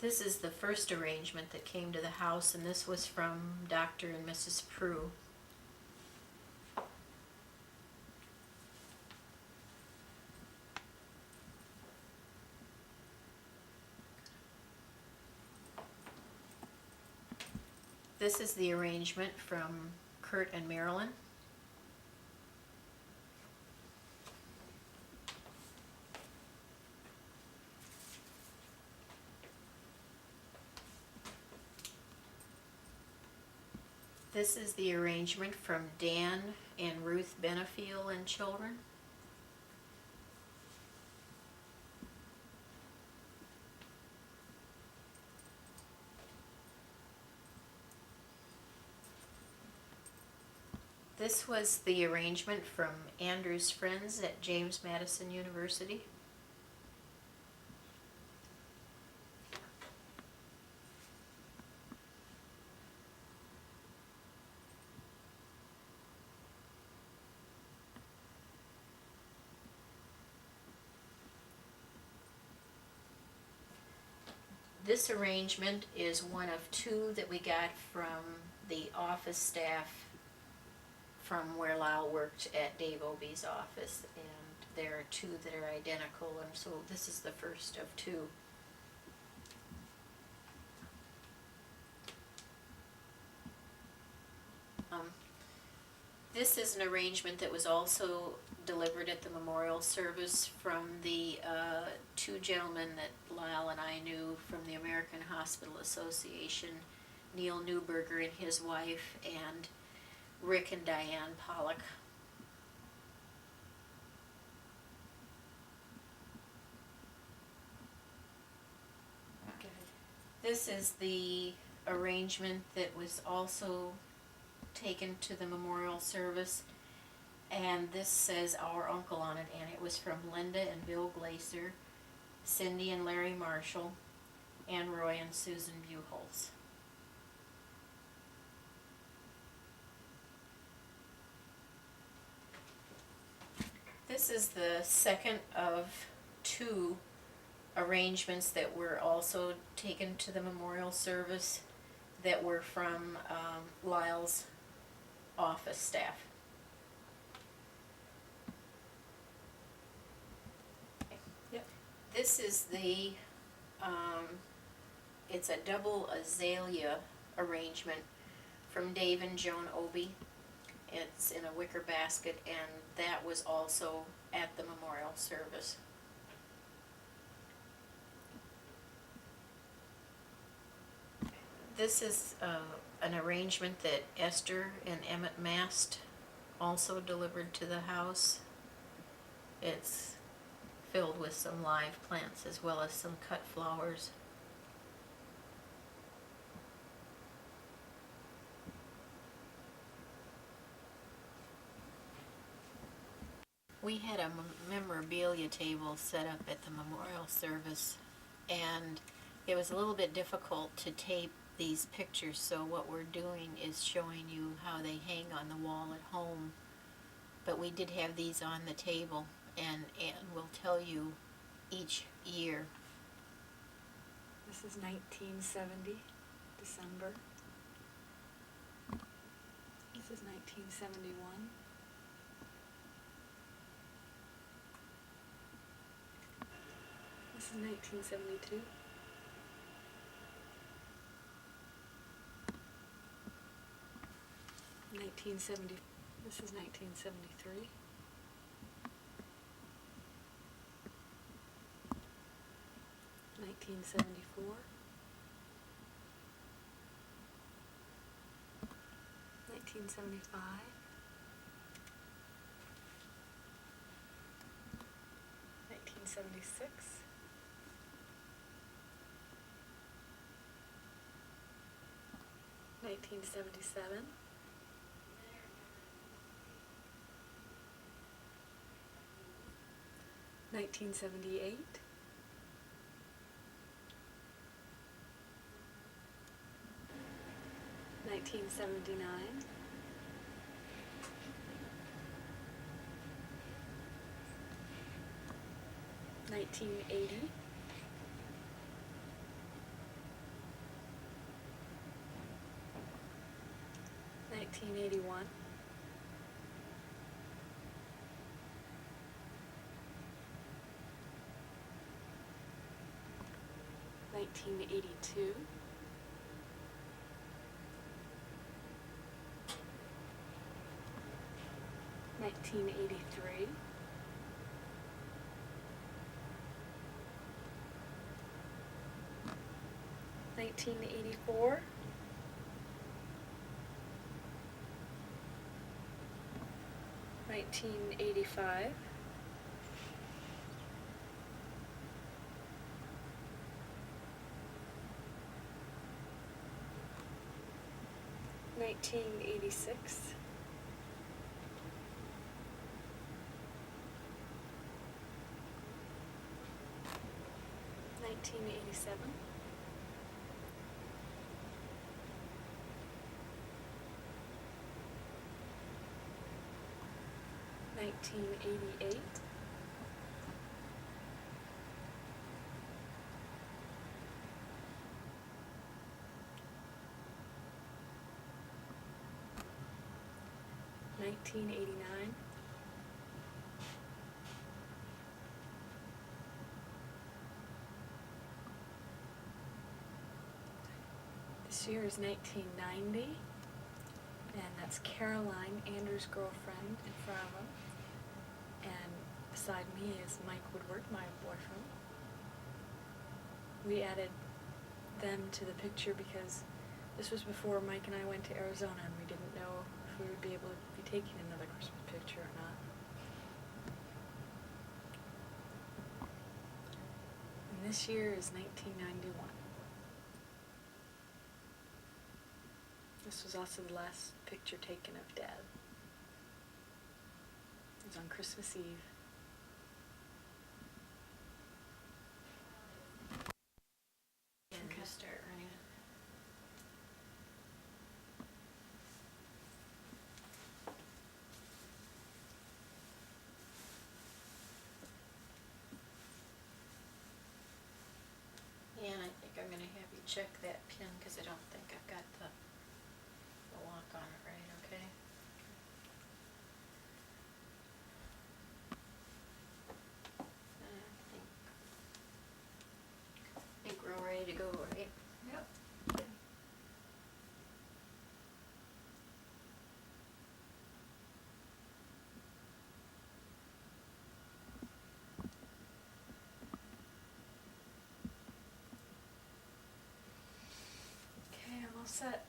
This is the first arrangement that came to the house, and this was from Dr. and Mrs. Prue. This is the arrangement from Kurt and Marilyn. This is the arrangement from Dan and Ruth Benefiel and children. This was the arrangement from Andrew's friends at James Madison University. This arrangement is one of two that we got from the office staff from where Lyle worked at Dave Obie's office, and there are two that are identical, and so this is the first of two. This is an arrangement that was also delivered at the memorial service from the two gentlemen that Lyle and I knew from the American Hospital Association, Neil Newberger and his wife, and Rick and Diane Pollock. This is the arrangement that was also taken to the memorial service, and this says our uncle on it, and it was from Linda and Bill Glaser, Cindy and Larry Marshall, and Roy and Susan Buchholz. This is the second of two arrangements that were also taken to the memorial service that were from Lyle's office staff. Yep. This is the, it's a double azalea arrangement from Dave and Joan Obie. It's in a wicker basket, and that was also at the memorial service. This is an arrangement that Esther and Emmett Mast also delivered to the house. It's filled with some live plants as well as some cut flowers. We had a memorabilia table set up at the memorial service, and it was a little bit difficult to tape these pictures, so what we're doing is showing you how they hang on the wall at home. But we did have these on the table, and Ann will tell you each year. This is 1970, December. This is 1971. This is 1972. This is 1973. 1974. 1975. 1976. 1977. 1978. 1979. 1980. 1981. 1982. 1983. 1984. 1985. 1986. 1987. 1988. 1989. 'This year is 1990, and that's Caroline, Andrew's girlfriend, in front of him. And beside me is Mike Woodward, my boyfriend. We added them to the picture because this was before Mike and I went to Arizona, and we didn't know if we would be able to be taking another Christmas picture or not. And this year is 1991. This was also the last picture taken of Dad. It was on Christmas Eve. And just start running it. And I think I'm gonna have you check that pin, cause I don't think I've got the lock on it right, okay? I think we're all ready to go, right? Yep. Okay, I'm all set.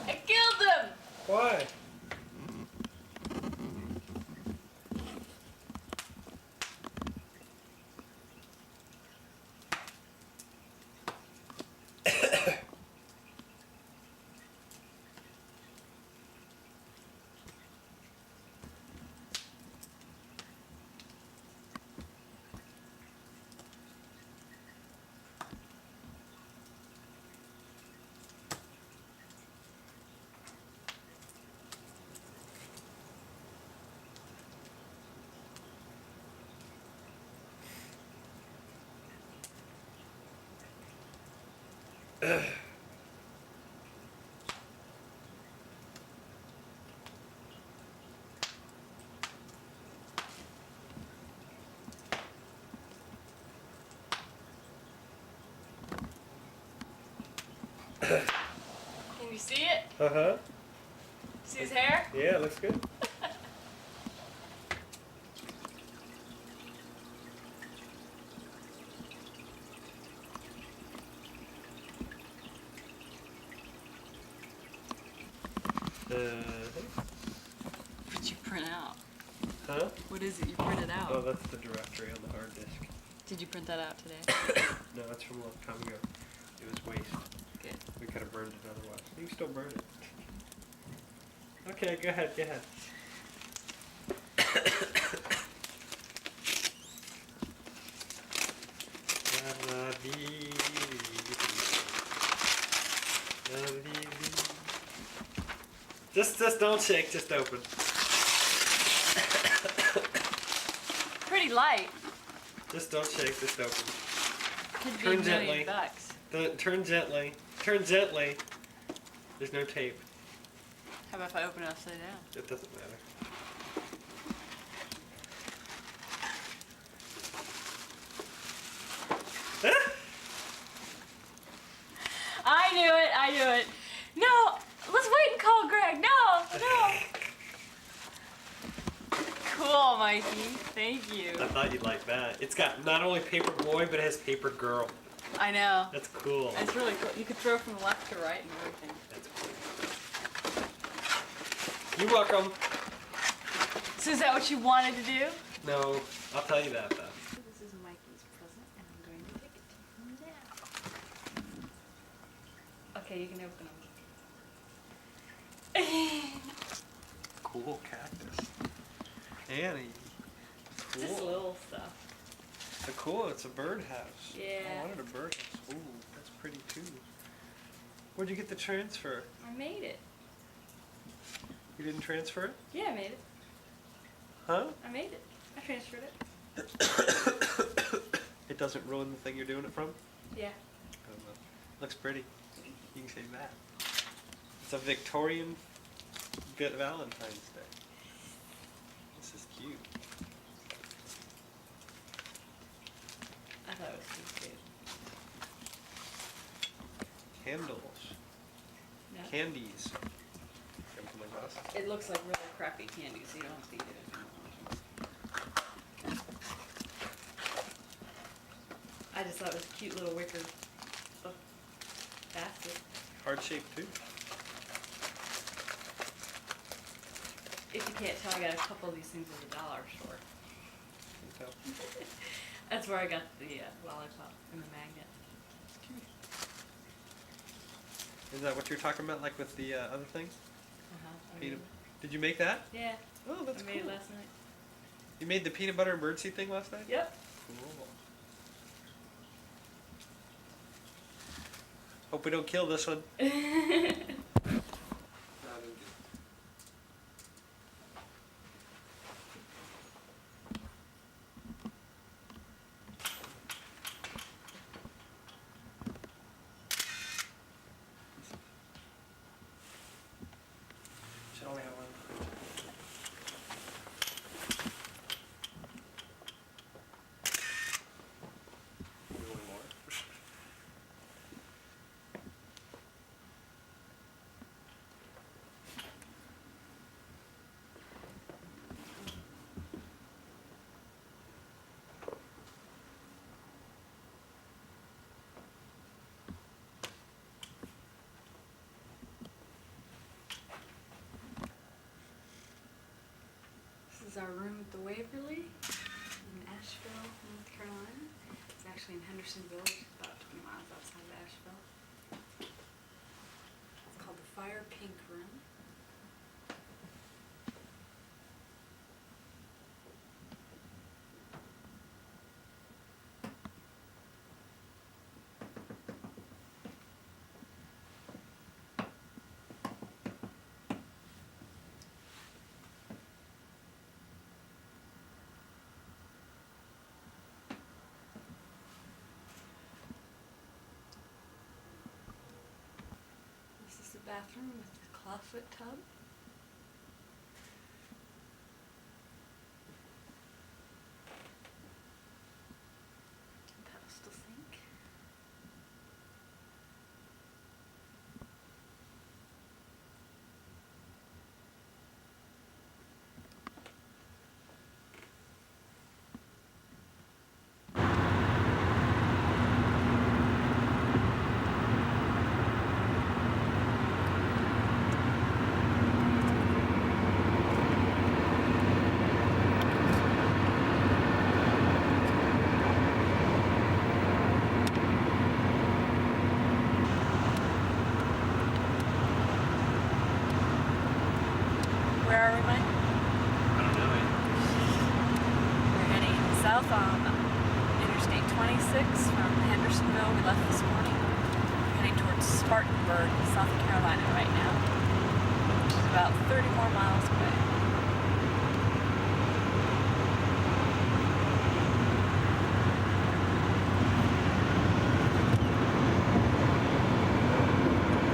I killed him! Why? Can you see it? Uh-huh. See his hair? Yeah, it looks good. What you print out? Huh? What is it you printed out? Oh, that's the directory on the hard disk. Did you print that out today? No, that's from a long time ago. It was waste. Good. We could have burned it otherwise. You can still burn it. Okay, go ahead, go ahead. Just don't shake, just open. Pretty light. Just don't shake, just open. Could be Turn $1 million gently. bucks. Turn gently. Turn gently. There's no tape. How about if I open it upside down? It doesn't matter. I knew it. I knew it. No, let's wait and call Greg. No, no. Cool, Mikey. Thank you. I thought you'd like that. It's got not only paper boy, but it has paper girl. I know. That's cool. It's really cool. You could throw from left to right and everything. That's cool. You're welcome. So is that what you wanted to do? No, I'll tell you that though. This is Mikey's present, and I'm going to take it to him now. Okay, you can open them. Cool cactus. Annie. Just Cool. little stuff. Cool, it's a birdhouse. Yeah. I wanted a birdhouse. Ooh, that's pretty too. Where'd you get the transfer? I made it. You didn't transfer it? Yeah, I made it. Huh? I made it. I transferred it. It doesn't ruin the thing you're doing it from? Yeah. Oh, well. Looks pretty. You can say that. It's a Victorian Valentine's Day. This is cute. I thought it was too cute. Candles. No. Candies. Come to my glass. It looks like really crappy candy, so you don't have to eat it if you don't want to. I just thought it was a cute little wicker basket. Heart shaped too. If you can't tell, I got a couple of these things at the dollar store. Can tell. That's where I got the lollipop and the magnet. Is that what you're talking about, like with the other thing? I Peanut. made Did you make that? it. Yeah, Oh, that's I made cool. it last night. You made the peanut butter and birdseed thing last night? Yep. Cool. Hope we don't kill this one. Should only have one. You want more? This is our room at the Waverly in Asheville, North Carolina. It's actually in Hendersonville, which is about 20 miles outside of Asheville. It's called the Fire Pink Room. bathroom with a clawfoot tub. Pedestal sink. Where are we, Mike? I don't know it. We're heading south on Interstate 26 from Hendersonville. We left this morning. We're heading towards Spartanburg, South Carolina right now. Which is about 30 more miles away.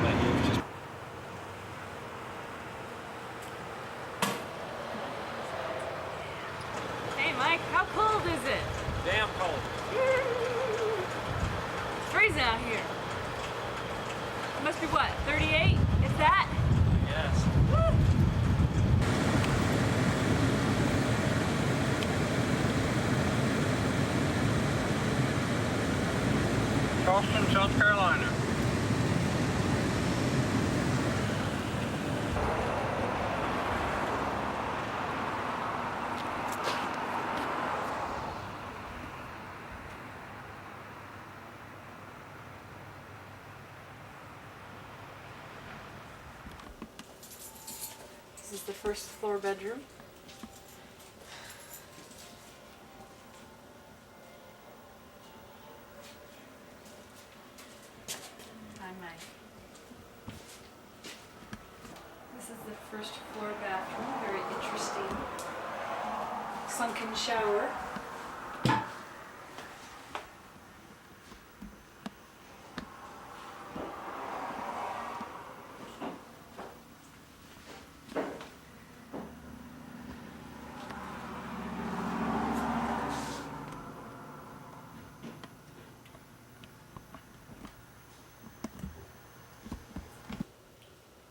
But you've just Hey Mike, how cold is it? damn cold. It's freezing out here. It must be what, 38? Is that? Yes. Woo! Charleston, South Carolina. This is the first floor bedroom. Hi, Mike. This is the first floor bathroom. Very interesting. Sunken shower.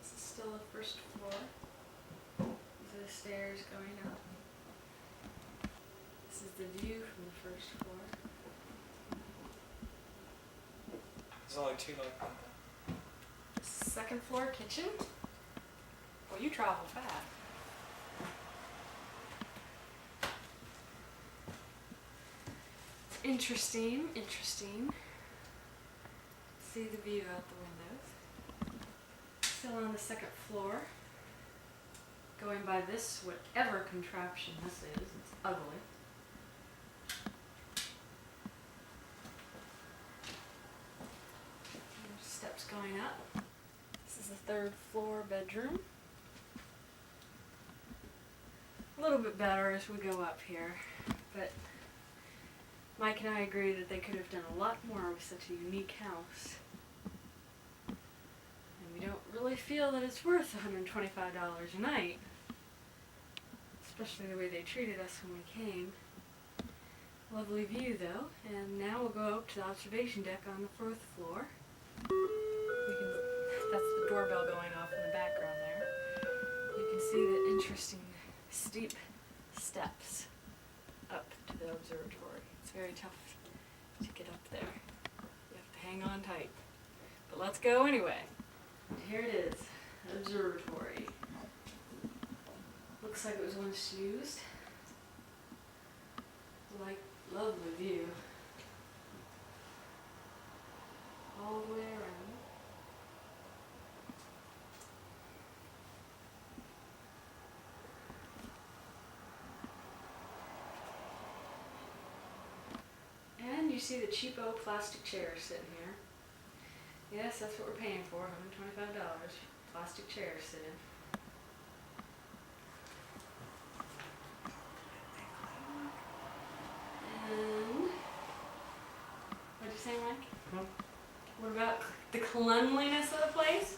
This is still the first floor. These are the stairs going up. This is the view from the first floor. There's only two like that. This is the second floor kitchen. Well, you travel fast. Interesting, interesting. See the view out the windows. Still on the second floor. Going by this, whatever contraption this is, it's ugly. There's steps going up. This is the third floor bedroom. A little bit better as we go up here, but Mike and I agree that they could have done a lot more with such a unique house. And we don't really feel that it's worth $125 a night. Especially the way they treated us when we came. Lovely view though, and now we'll go up to the observation deck on the fourth floor. That's the doorbell going off in the background there. You can see the interesting steep steps up to the observatory. It's very tough to get up there. You have to hang on tight. But let's go anyway. And here it is, observatory. Looks like it was once used. Like, lovely view. All the way around. And you see the cheapo plastic chairs sitting here. Yes, that's what we're paying for, $125. Plastic chairs sitting. And what'd you say, Mike? What about the cleanliness of the place?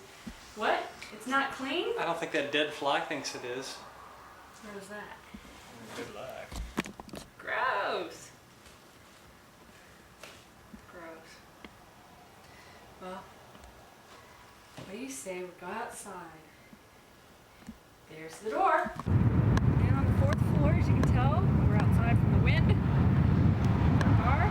What? It's not clean? I don't think that dead fly thinks it is. Where's that? Good luck. Gross. Gross. Well, what do you say we go outside? There's the door. And on the 4th floor, as you can tell, we're outside from the wind. Our car.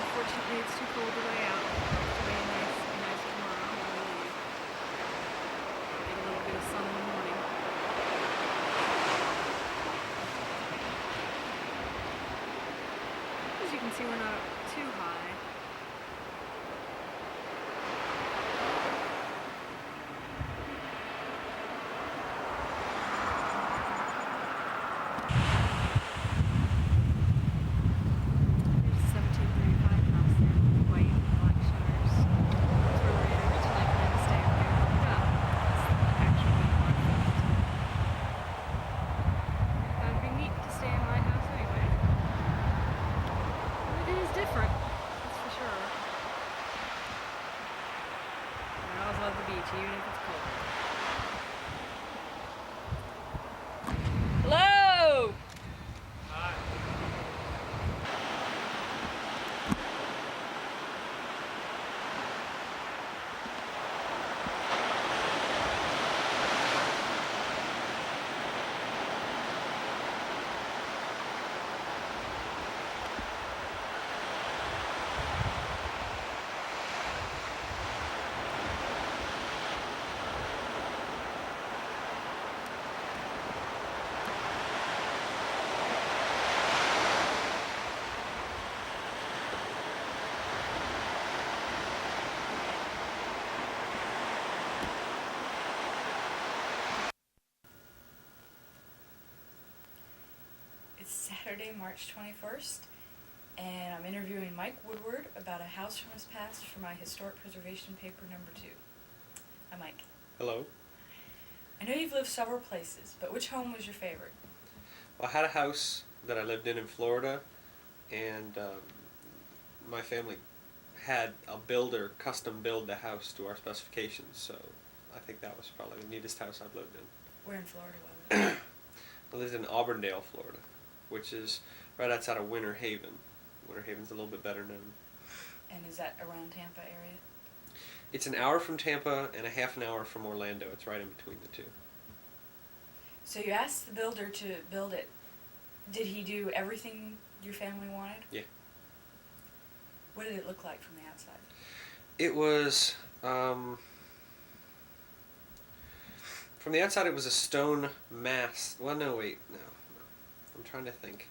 Unfortunately, it's too cold to lay out. It's gonna be nice tomorrow when we leave. Get a little bit of sun in the morning. As you can see, we're not up too high. There's a 1735 house there with white and black shutters. That's where we're originally planning to stay up there. Yeah, that's the actual landmark for it. That'd be neat to stay in my house anyway. But it is different, that's for sure. I always love the beach, even if it's cold. Hello! Hi. It's Saturday, March 21st, and I'm interviewing Mike Woodward about a house from his past for my historic preservation paper number 2. Hi, Mike. Hello. I know you've lived several places, but which home was your favorite? Well, I had a house that I lived in Florida, and my family had a builder custom build the house to our specifications, so I think that was probably the neatest house I've lived in. Where in Florida was it? I lived in Auburndale, Florida, which is right outside of Winter Haven. Winter Haven's a little bit better known. And is that around Tampa area? It's an hour from Tampa and a half an hour from Orlando. It's right in between the two. So you asked the builder to build it. Did he do everything your family wanted? Yeah. What did it look like from the outside? It was, from the outside it was a stone mass. Well, no, wait, no. I'm trying to think.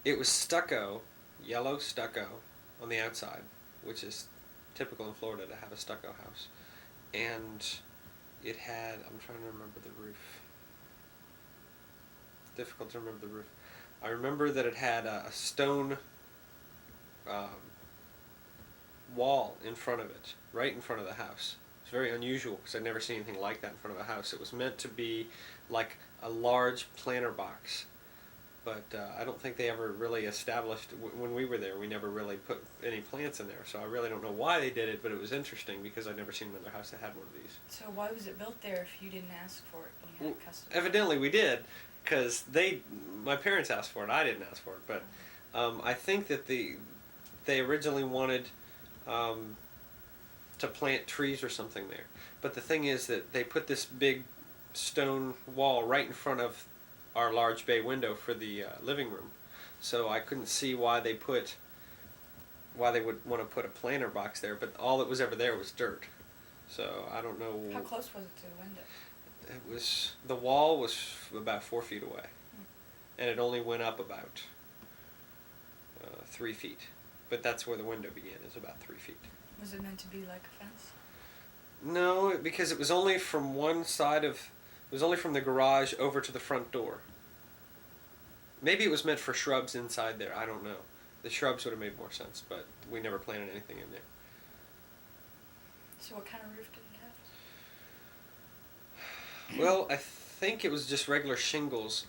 It was stucco, yellow stucco on the outside, which is typical in Florida to have a stucco house. And it had, I'm trying to remember the roof. Difficult to remember the roof. I remember that it had a stone wall in front of it, right in front of the house. It's very unusual because I'd never seen anything like that in front of a house. It was meant to be like a large planter box, but I don't think they ever really established, when we were there, we never really put any plants in there, so I really don't know why they did it, but it was interesting because I'd never seen another house that had one of these. So why was it built there if you didn't ask for it and you had it custom? Evidently we did, because my parents asked for it, I didn't ask for it, but I think that they originally wanted to plant trees or something there. But the thing is that they put this big stone wall right in front of our large bay window for the living room. So I couldn't see why they would want to put a planter box there, but all that was ever there was dirt. So I don't know. How close was it to the window? The wall was about 4 feet away, and it only went up about 3 feet. But that's where the window began, is about 3 feet. Was it meant to be like a fence? No, because it was only from one side of, it was only from the garage over to the front door. Maybe it was meant for shrubs inside there, I don't know. The shrubs would have made more sense, but we never planted anything in there. So what kind of roof did it have? Well, I think it was just regular shingles.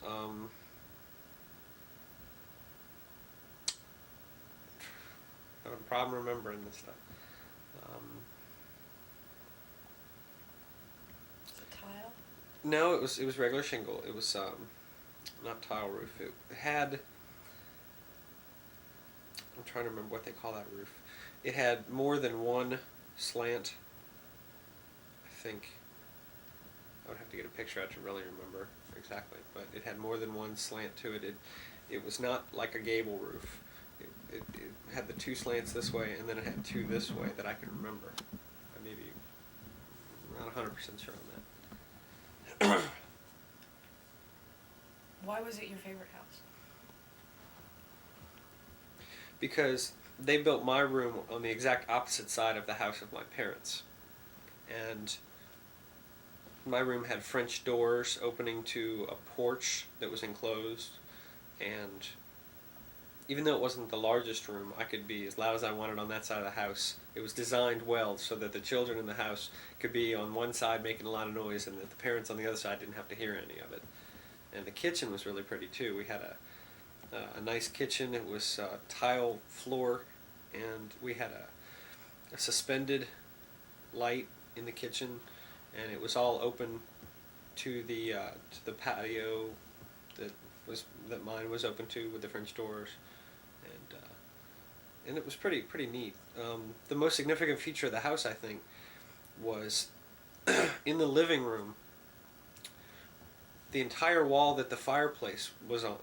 Having a problem remembering this stuff. Was it tile? No, it was regular shingle. It was not tile roof. It had. I'm trying to remember what they call that roof. It had more than one slant. I think. I would have to get a picture out to really remember exactly, but it had more than one slant to it. It was not like a gable roof. It had the two slants this way, and then it had two this way that I can remember. I may be not 100% sure on that. Why was it your favorite house? Because they built my room on the exact opposite side of the house of my parents. And my room had French doors opening to a porch that was enclosed, and even though it wasn't the largest room, I could be as loud as I wanted on that side of the house. It was designed well so that the children in the house could be on one side making a lot of noise, and that the parents on the other side didn't have to hear any of it. And the kitchen was really pretty too. We had a nice kitchen. It was tile floor, and we had a suspended light in the kitchen, and it was all open to the patio that mine was open to with the French doors, and it was pretty neat. The most significant feature of the house, I think, was in the living room. The entire wall that the fireplace was on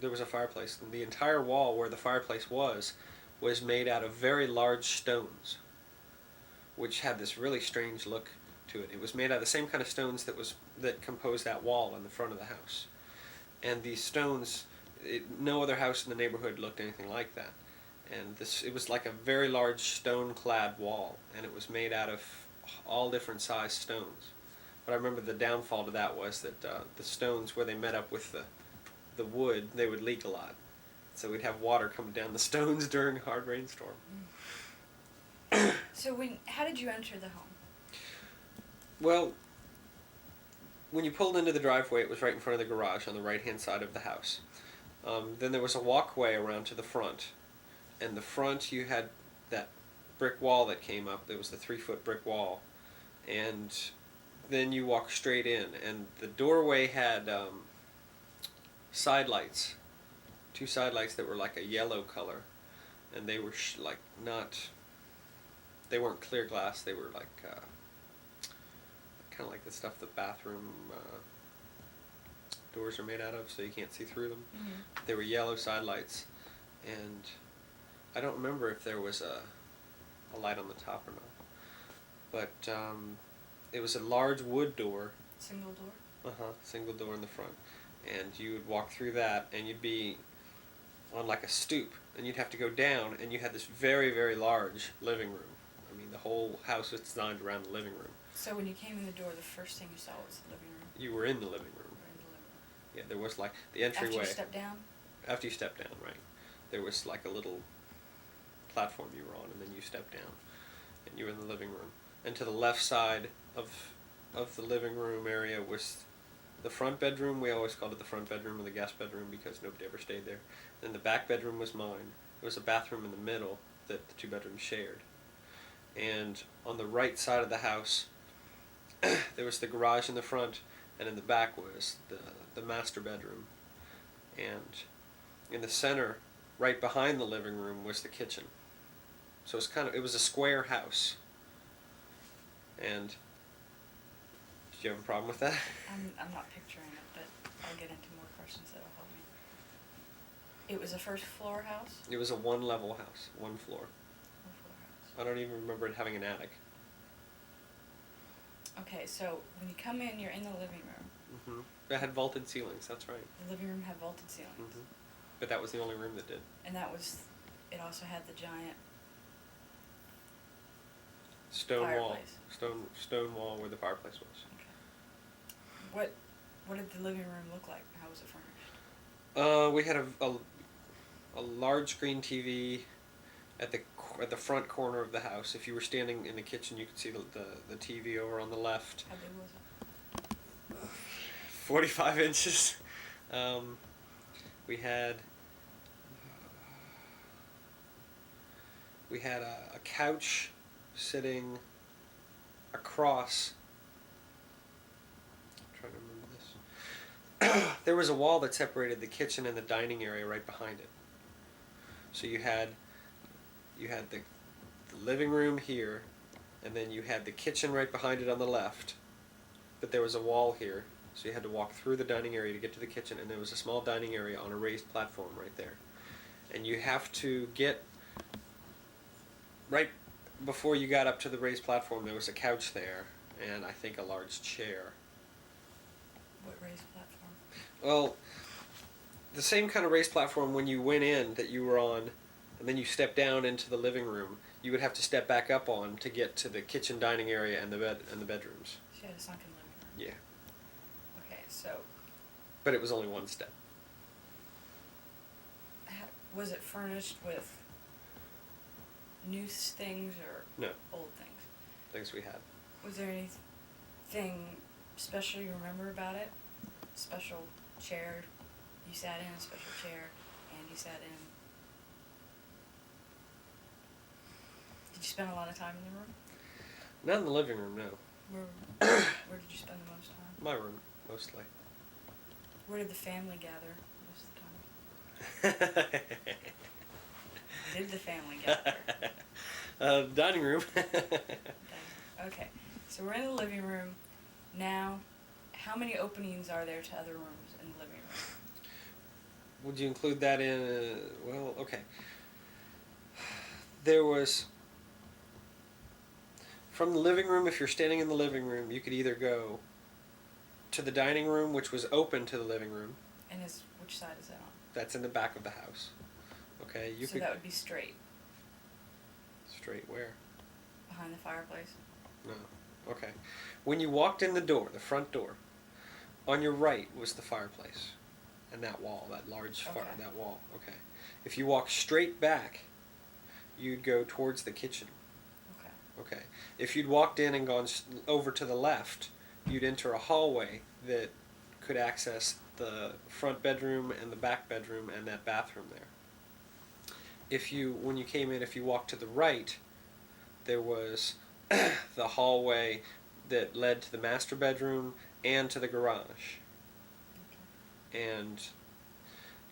there was a fireplace, and the entire wall where the fireplace was made out of very large stones, which had this really strange look to it. It was made out of the same kind of stones that composed that wall in the front of the house. And these stones, no other house in the neighborhood looked anything like that. And it was like a very large stone-clad wall, and it was made out of all different sized stones. But I remember the downfall to that was that the stones, where they met up with the wood, they would leak a lot. So we'd have water coming down the stones during a hard rainstorm. So how did you enter the home? Well, when you pulled into the driveway, it was right in front of the garage on the right-hand side of the house. Then there was a walkway around to the front. And the front, you had that brick wall that came up. There was the 3-foot brick wall. And then you walk straight in. And the doorway had side lights. 2 side lights that were like a yellow color. And they were they weren't clear glass. They were like kind of like the stuff the bathroom doors are made out of, so you can't see through them. Mm-hmm. They were yellow side lights, and I don't remember if there was a light on the top or not. But it was a large wood door. Single door? Single door in the front. And you would walk through that, and you'd be on like a stoop, and you'd have to go down, and you had this very, very large living room. I mean, the whole house was designed around the living room. So when you came in the door, the first thing you saw was the living room? You were in the living room. You were in the living room. Yeah, there was like the entryway. After you stepped down? After you stepped down, right. There was like a little platform you were on, and then you stepped down, and you were in the living room. And to the left side of the living room area was the front bedroom. We always called it the front bedroom or the guest bedroom because nobody ever stayed there. Then the back bedroom was mine. There was a bathroom in the middle that the 2 bedrooms shared. And on the right side of the house, there was the garage in the front, and in the back was the master bedroom. And in the center, right behind the living room, was the kitchen. So it was a square house. And did you have a problem with that? I'm not picturing it, but I'll get into more questions that'll help me. It was a first floor house? It was a 1-level house, 1 floor. 1 floor house. I don't even remember it having an attic. Okay, so when you come in, you're in the living room. Mm-hmm. It had vaulted ceilings, that's right. The living room had vaulted ceilings. Mm-hmm. But that was the only room that did. And it also had the giant Stone fireplace. wall. Stone wall where the fireplace was. Okay. What did the living room look like? How was it furnished? We had a large screen TV at the at the front corner of the house. If you were standing in the kitchen, you could see the TV over on the left. How big was it? 45 inches. We had a couch sitting across. I'm trying to remember this. There was a wall that separated the kitchen and the dining area right behind it. So you had the living room here, and then you had the kitchen right behind it on the left. But there was a wall here, so you had to walk through the dining area to get to the kitchen, and there was a small dining area on a raised platform right there. And you have to get right before you got up to the raised platform. There was a couch there, and I think a large chair. What raised platform? Well, the same kind of raised platform when you went in that you were on, and then you stepped down into the living room. You would have to step back up on to get to the kitchen, dining area, and the bedrooms. She had a sunken living room. Yeah, Okay, so but it was only one step. was it furnished with new things or No, old things? things we had. Was there anything special you remember about it? Special chair you sat in, a special chair Andy sat in? Did you spend a lot of time in the room? Not in the living room, no. Where did you spend the most time? My room, mostly. Where did the family gather most of the time? Did the family gather? Dining room. Okay, so we're in the living room. Now, how many openings are there to other rooms in the living room? Would you include that in? Well, okay. There was, from the living room, if you're standing in the living room, you could either go to the dining room, which was open to the living room. And which side is that on? That's in the back of the house. Okay, you So could that would be straight, straight where? behind the fireplace? No. Okay. When you walked in the door, the front door, on your right was the fireplace, and that wall, that large Okay. that wall. Okay. If you walk straight back, you'd go towards the kitchen. Okay. Okay. If you'd walked in and gone over to the left, you'd enter a hallway that could access the front bedroom and the back bedroom and that bathroom there. When you came in, if you walked to the right, there was the hallway that led to the master bedroom and to the garage. And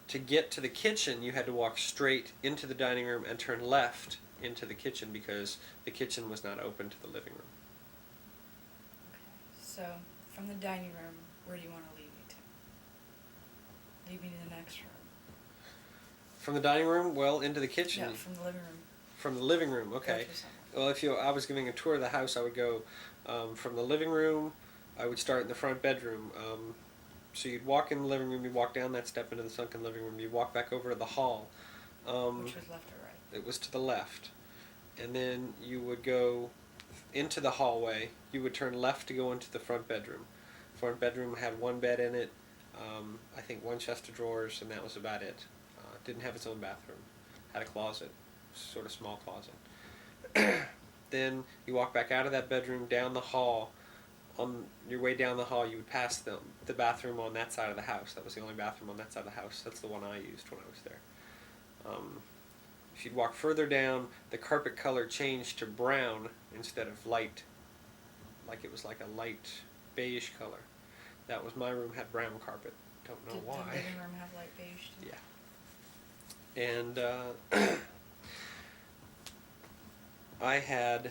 to get to the kitchen, you had to walk straight into the dining room and turn left into the kitchen because the kitchen was not open to the living room. Okay. So, from the dining room, where do you want to lead me to? Lead me to the next room. From the dining room, well, into the kitchen. No, from the living room. From the living room, Go okay. to somewhere. Well, I was giving a tour of the house, I would go from the living room. I would start in the front bedroom. So you'd walk in the living room, you'd walk down that step into the sunken living room, you'd walk back over to the hall. Which was left or right? It was to the left. And then you would go into the hallway. You would turn left to go into the front bedroom. Front bedroom had one bed in it, I think one chest of drawers, and that was about it. Didn't have its own bathroom. Had a closet, sort of small closet. Then you walk back out of that bedroom, down the hall. On your way down the hall, you would pass the bathroom on that side of the house. That was the only bathroom on that side of the house. That's the one I used when I was there. If you'd walk further down, the carpet color changed to brown instead of light. Like it was like a light beige color. That was my room, had brown carpet. Don't know Did why. the living room have light beige too? Yeah. And I had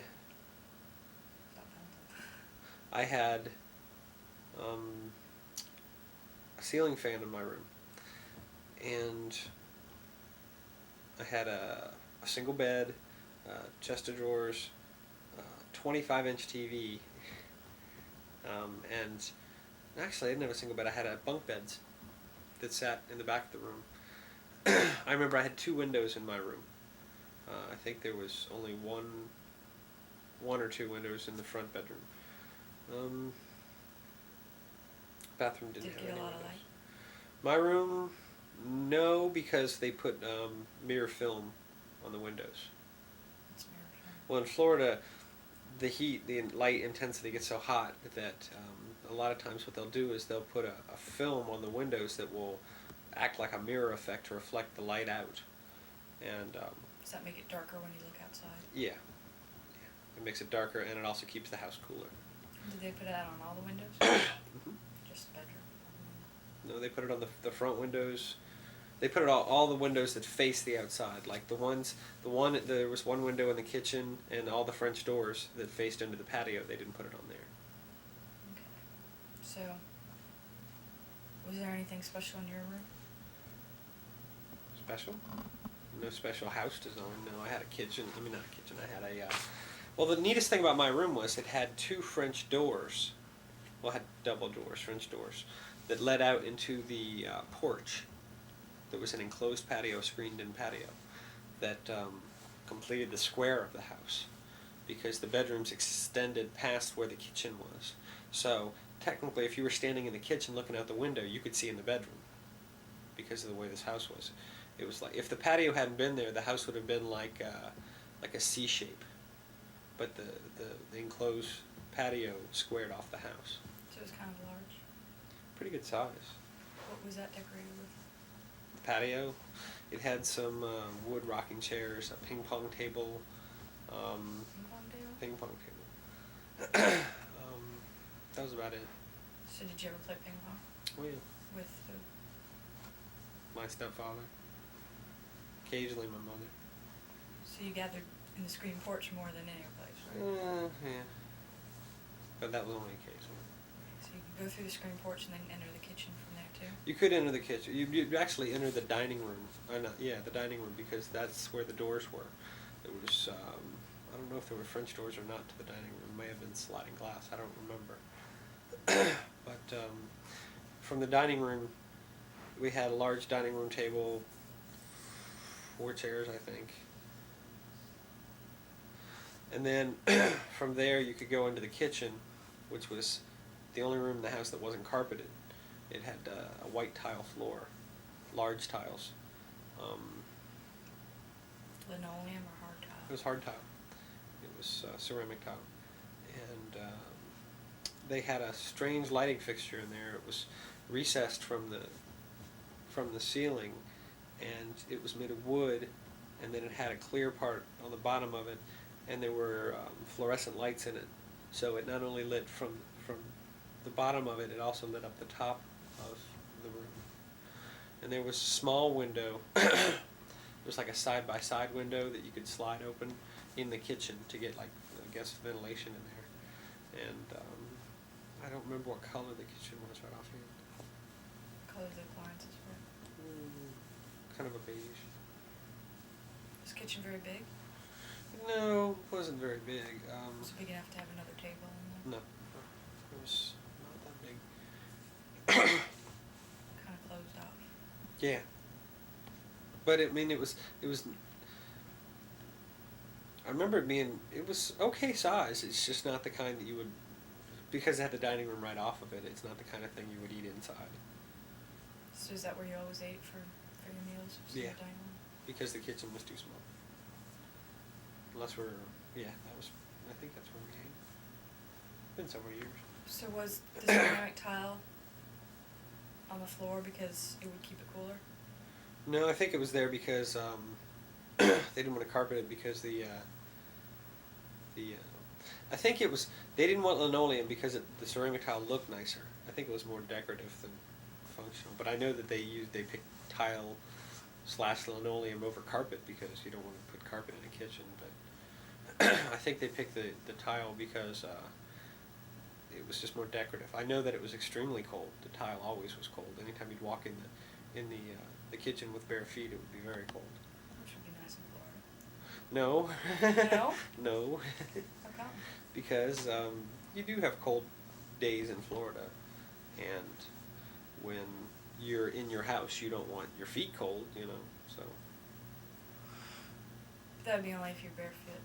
a ceiling fan in my room, and I had a single bed, chest of drawers, 25-inch TV, and actually I didn't have a single bed. I had bunk beds that sat in the back of the room. I remember I had 2 windows in my room. I think there was only one or 2 windows in the front bedroom. Bathroom didn't Did it have get any a lot of windows. light? My room, no, because they put mirror film on the windows. Well, in Florida, the heat, the light intensity gets so hot that a lot of times what they'll do is they'll put a film on the windows that will act like a mirror effect to reflect the light out. And Does that make it darker when you look outside? yeah, it makes it darker, and it also keeps the house cooler. Did they put that on all the windows? Mhm. Just the bedroom? No, they put it on the front windows. They put it all the windows that face the outside, like there was one window in the kitchen and all the French doors that faced into the patio. They didn't put it on there. Okay. So, was there anything special in your room? Special? No special house design. No, I had a kitchen. I mean, not a kitchen. I had a. Well, the neatest thing about my room was it had two French doors. Well, it had double doors, French doors, that led out into the porch. There was an enclosed patio, screened-in patio, that completed the square of the house, because the bedrooms extended past where the kitchen was. So technically, if you were standing in the kitchen looking out the window, you could see in the bedroom, because of the way this house was. It was like, if the patio hadn't been there, the house would have been like a C shape, but the enclosed patio squared off the house. So it was kind of large. Pretty good size. What was that decorated with? Patio. It had some wood rocking chairs, a ping pong table, Ping pong table? ping pong table. That was about it. So did you ever play ping pong Oh yeah, with the? my stepfather. Occasionally my mother. So you gathered in the screen porch more than any other place, right? Yeah. But that was only occasionally. So you could go through the screen porch and then enter the kitchen from there too? You could enter the kitchen. You'd actually enter the dining room. The dining room, because that's where the doors were. It was, I don't know if there were French doors or not to the dining room. It may have been sliding glass. I don't remember. But from the dining room, we had a large dining room table, 4 chairs, I think. And then from there, you could go into the kitchen, which was the only room in the house that wasn't carpeted. It had a white tile floor, large tiles. Linoleum or hard It tile? was hard tile. It was ceramic tile. And they had a strange lighting fixture in there. It was recessed from the ceiling, and it was made of wood, and then it had a clear part on the bottom of it, and there were fluorescent lights in it. So it not only lit from the bottom of it, it also lit up the top of the room. And there was a small window. It was like a side-by-side window that you could slide open in the kitchen to get, like, I guess, ventilation in there. And I don't remember what color the kitchen was right offhand. Color the appliances were? Kind of a beige. Was the kitchen very big? No, it wasn't very big. Was it big enough to have another table in there? No, it was not that big. Kind of closed off. Yeah. But I mean, it was. I remember it was okay size. It's just not the kind that you would, because it had the dining room right off of it. It's not the kind of thing you would eat inside. So is that where you always ate for your meals? Was Yeah. the dining room? Because the kitchen was too small. Unless I think that's where we ate. Been several years. So was the ceramic tile on the floor because it would keep it cooler? No, I think it was there because they didn't want to carpet it because I think it was, they didn't want linoleum because the ceramic tile looked nicer. I think it was more decorative than functional. But I know that they picked tile / linoleum over carpet because you don't want to put carpet in a kitchen. But I think they picked the tile because it was just more decorative. I know that it was extremely cold. The tile always was cold. Anytime you'd walk in the kitchen with bare feet, it would be very cold. Which would be nice in Florida. No. No? No. How come? Because you do have cold days in Florida, and when you're in your house, you don't want your feet cold, so. That would be only if you're barefoot.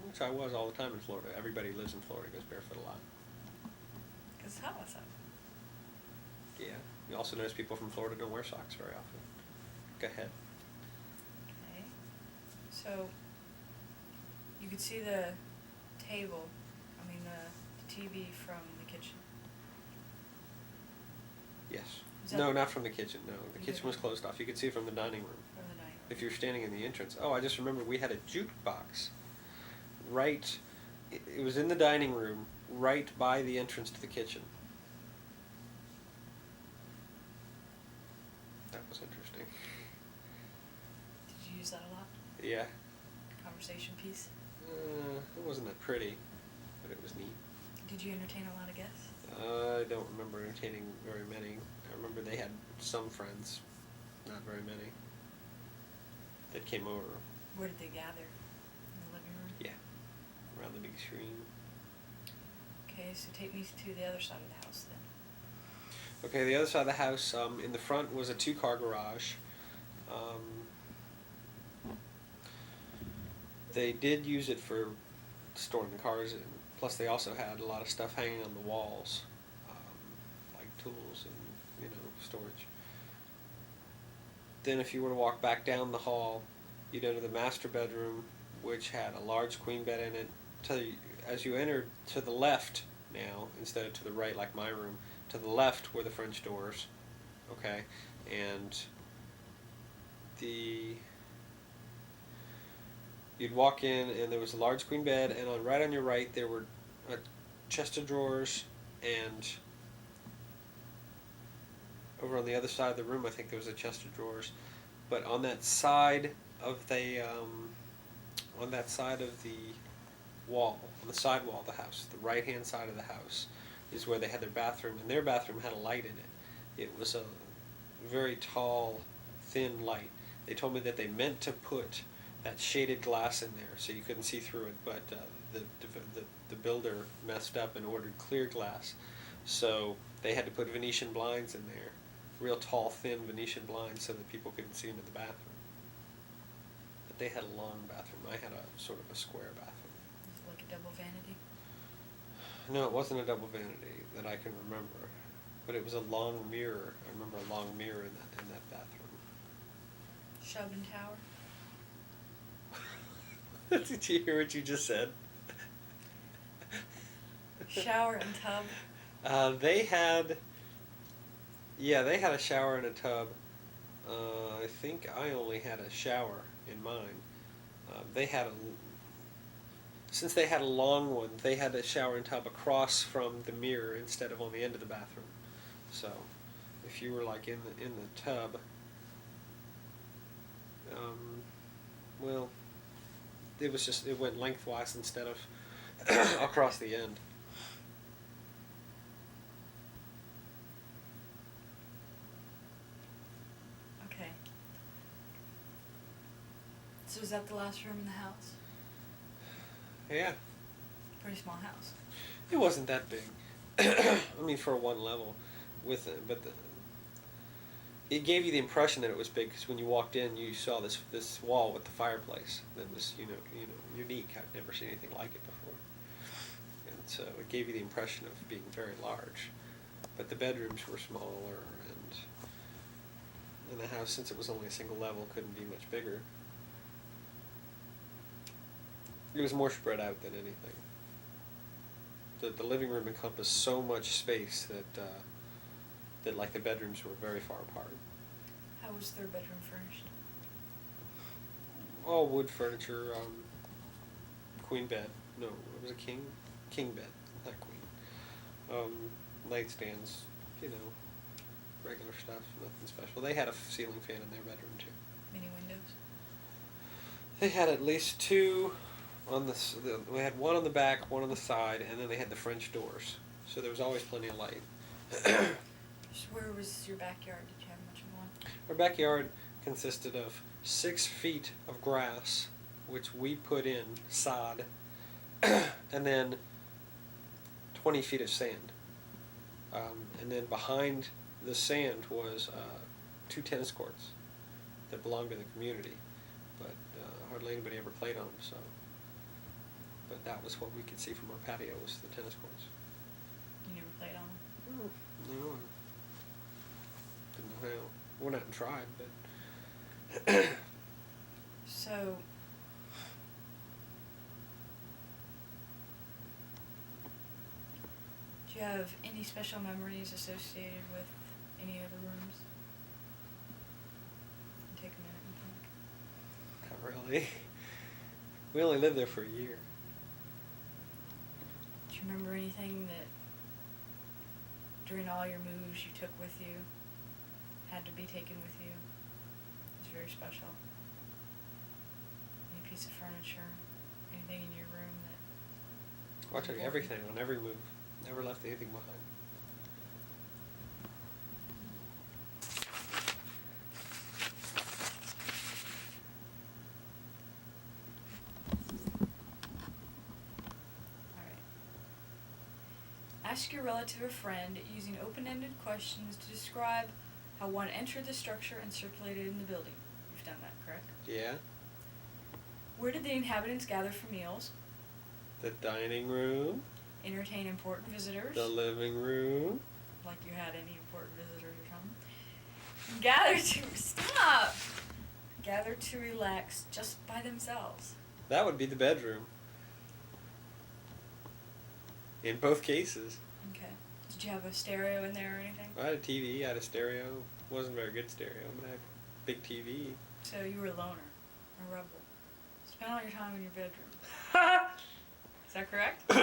Which I was all the time in Florida. Everybody lives in Florida, goes barefoot a lot. Because it's hot outside. Yeah. You also notice people from Florida don't wear socks very often. Go ahead. Okay. So, You could see the table, the TV from the kitchen. Yes. Is that- No, not from the kitchen. No, the You kitchen was didn't? closed off. You could see it from the dining room. From the dining room. If you're standing in the entrance. Oh, I just remembered we had a jukebox right. It was in the dining room, right by the entrance to the kitchen. That was interesting. Did you use that a lot? Yeah. Conversation piece? It wasn't that pretty, but it was neat. Did you entertain a lot of guests? I don't remember entertaining very many. I remember they had some friends, not very many, that came over. Where did they gather? In the living room? Yeah, around the big screen. Okay, so take me to the other side of the house then. Okay, the other side of the house, in the front was a 2-car garage. They did use it for storing the cars in. Plus, they also had a lot of stuff hanging on the walls, like tools and storage. Then, if you were to walk back down the hall, you'd enter the master bedroom, which had a large queen bed in it. As you entered to the left now, instead of to the right like my room, to the left were the French doors, okay, and you'd walk in and there was a large queen bed, and right on your right there were a chest of drawers, and over on the other side of the room I think there was a chest of drawers, but on that side of the wall, on the side wall of the house, the right hand side of the house, is where they had their bathroom, and their bathroom had a light in it. It was a very tall, thin light. They told me that they meant to put that shaded glass in there so you couldn't see through it, but the builder messed up and ordered clear glass, so they had to put Venetian blinds in there, real tall, thin Venetian blinds, so that people couldn't see into the bathroom. But they had a long bathroom. I had a sort of a square bathroom. Is it like a double vanity? No, it wasn't a double vanity that I can remember, but it was a long mirror. I remember a long mirror in that bathroom. Sheldon Tower? Did you hear what you just said? Shower and tub? They had a shower and a tub. I think I only had a shower in mine. Since they had a long one, they had a shower and tub across from the mirror instead of on the end of the bathroom. So, if you were like in the tub, well, it went lengthwise instead of across the end. Okay. So is that the last room in the house? Yeah, Pretty small house. it wasn't that big. I mean, for one level, it gave you the impression that it was big because when you walked in, you saw this wall with the fireplace that was unique. I'd never seen anything like it before, and so it gave you the impression of being very large. But the bedrooms were smaller, and the house, since it was only a single level, couldn't be much bigger. It was more spread out than anything. The living room encompassed so much space that like the bedrooms were very far apart. How was third bedroom furnished? All wood furniture, queen bed. No, it was a king bed, not queen. Nightstands, regular stuff, nothing special. They had a ceiling fan in their bedroom too. Many windows? They had at least two on we had one on the back, one on the side, and then they had the French doors. So there was always plenty of light. So where was your backyard? Did you have much of one? Our backyard consisted of 6 feet of grass, which we put in sod, and then 20 feet of sand. And then behind the sand was 2 tennis courts that belonged to the community, but hardly anybody ever played on them. So, but that was what we could see from our patio, was the tennis courts. You never played on them? No, didn't know how. Went out and tried, but So, Do you have any special memories associated with any of the rooms? Take a minute and think. Not really. We only lived there for a year. Do you remember anything that during all your moves you took with you, had to be taken with you? It was very special. Any piece of furniture, anything in your room that... I took everything on every move. Never left anything behind. Alright. Ask your relative or friend using open-ended questions to describe how one entered the structure and circulated in the building. You've done that, correct? Yeah. Where did the inhabitants gather for meals? The dining room. Entertain important visitors? The living room. Like you had any important visitors or something. Gather to... Stop! Gather to relax just by themselves. That would be the bedroom. In both cases. Okay. Did you have a stereo in there or anything? I had a TV, I had a stereo. Wasn't a very good stereo, but I had a big TV. So you were a loner. A rebel. Spent all your time in your bedroom. Is that correct?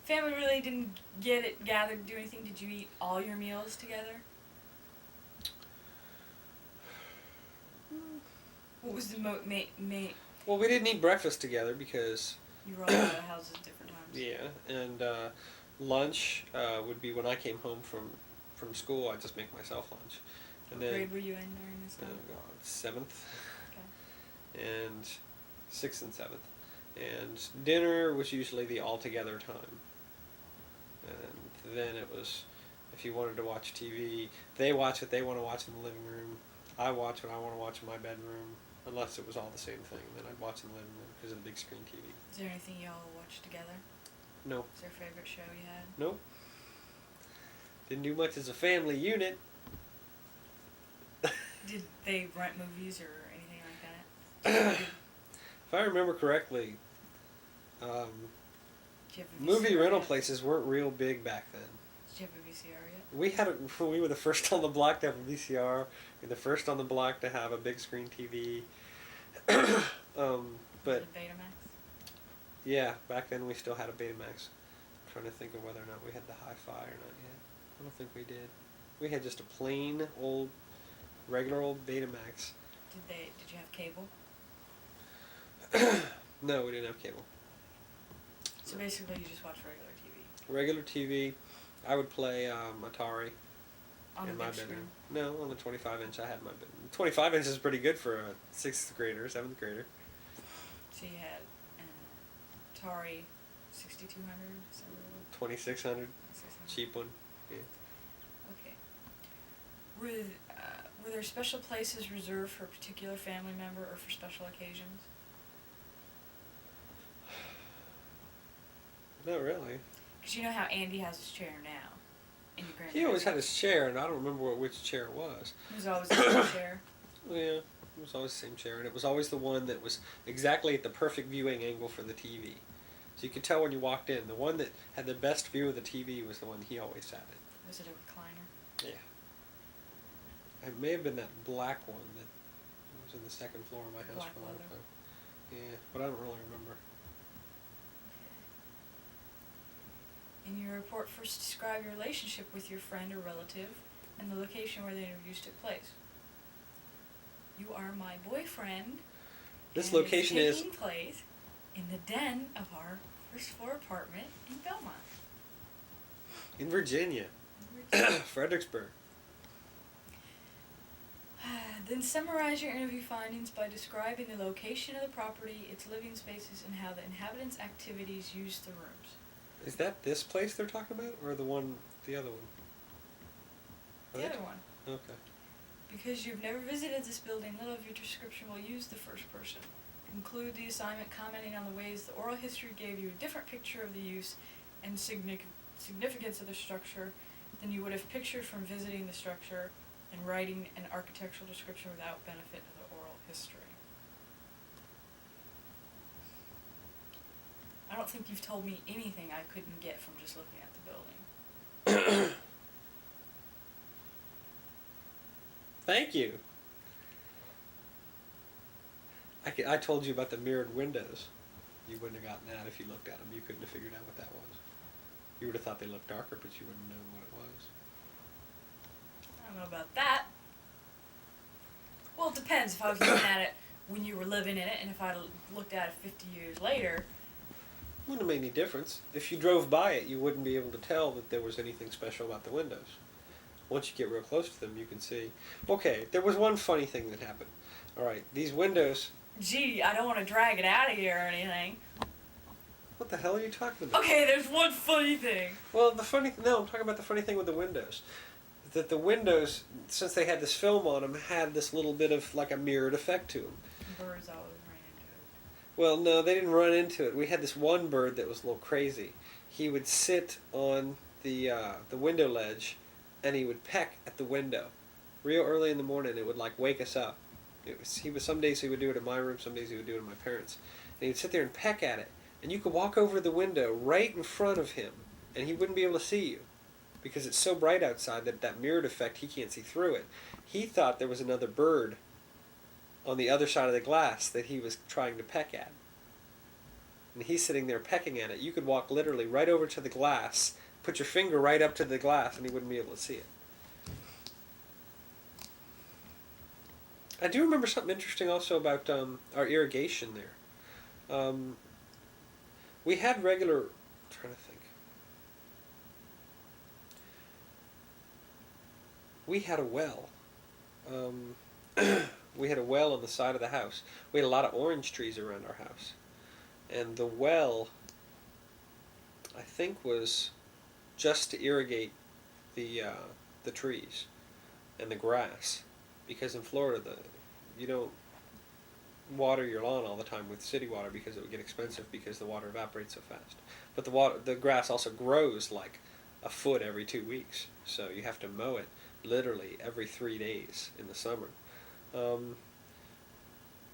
Family really didn't gather to do anything? Did you eat all your meals together? What was the Well, we didn't eat breakfast together because, you were all out of the houses at different times. yeah, and lunch would be when I came home from school. I'd just make myself lunch. And What then, grade were you in during this oh time? God, 7th Okay. and 6th and 7th. And dinner was usually the all-together time. And then it was, if you wanted to watch TV, they watch what they want to watch in the living room. I watch what I want to watch in my bedroom, unless it was all the same thing. Then I'd watch in the living room because of the big screen TV. Is there anything y'all watched together? No. Is there a favorite show you had? Nope. Didn't do much as a family unit. Did they rent movies or anything like that? If I remember correctly, Did you have a movie VCR rental yet? places weren't real big back then. Did you have a VCR yet? We had we were the first on the block to have a VCR. We were the first on the block to have a big screen TV. But The Betamax? yeah, back then we still had a Betamax. I'm trying to think of whether or not we had the Hi-Fi or not yet. I don't think we did. We had just a plain old, regular old Betamax. Did you have cable? No, we didn't have cable. So basically you just watch regular TV. Regular TV. I would play Atari On in the my big bedroom. screen? No, on the 25-inch I had in my bedroom. 25-inch is pretty good for a 6th grader, 7th grader. So you had Atari 6200? 2600, 600? cheap one. Yeah. Okay. Were there special places reserved for a particular family member or for special occasions? Not really. Because you know how Andy has his chair now in your He always had grandparents' his chair, and I don't remember which chair it was. It was always the same chair. Yeah, it was always the same chair, and it was always the one that was exactly at the perfect viewing angle for the TV. So you could tell when you walked in, the one that had the best view of the TV was the one he always sat in. Was it a recliner? Yeah. It may have been that black one that was in the second floor of my house Black for a long leather. time. Yeah, but I don't really remember. In your report, first describe your relationship with your friend or relative and the location where the interviews took place. You are my boyfriend. This and location it's is taking place in the den of our first floor apartment in Belmont. in Virginia, Fredericksburg. Then summarize your interview findings by describing the location of the property, its living spaces, and how the inhabitants' activities use the rooms. Is that this place they're talking about, or the other one? Are The they- other one. Okay. Because you've never visited this building, little of your description will use the first person. Conclude the assignment commenting on the ways the oral history gave you a different picture of the use and significance of the structure than you would have pictured from visiting the structure and writing an architectural description without benefit of the oral history. I don't think you've told me anything I couldn't get from just looking at the building. Thank you. I told you about the mirrored windows. You wouldn't have gotten that if you looked at them. You couldn't have figured out what that was. You would have thought they looked darker, but you wouldn't know what it was. I don't know about that. Well, it depends. If I was looking at it when you were living in it, and if I looked at it 50 years later, Wouldn't have made any difference. If you drove by it, you wouldn't be able to tell that there was anything special about the windows. Once you get real close to them, you can see. Okay, there was one funny thing that happened. All right, these windows. gee, I don't want to drag it out of here or anything. What the hell are you talking about? Okay, there's one funny thing. Well, no, I'm talking about the funny thing with the windows. That the windows, since they had this film on them, had this little bit of like a mirrored effect to them. Birds always ran into it. Well, no, they didn't run into it. We had this one bird that was a little crazy. He would sit on the window ledge, and he would peck at the window, real early in the morning. It would like wake us up. Some days he would do it in my room, some days he would do it in my parents'. And he'd sit there and peck at it, and you could walk over the window right in front of him, and he wouldn't be able to see you, because it's so bright outside that mirrored effect, he can't see through it. He thought there was another bird on the other side of the glass that he was trying to peck at. And he's sitting there pecking at it. You could walk literally right over to the glass, put your finger right up to the glass, and he wouldn't be able to see it. I do remember something interesting also about our irrigation there. We had regular... I'm trying to think. We had a well. We had a well on the side of the house. We had a lot of orange trees around our house. And the well, I think, was just to irrigate the trees and the grass. Because in Florida, you don't water your lawn all the time with city water because it would get expensive because the water evaporates so fast. But the grass also grows like a foot every 2 weeks. So you have to mow it literally every 3 days in the summer.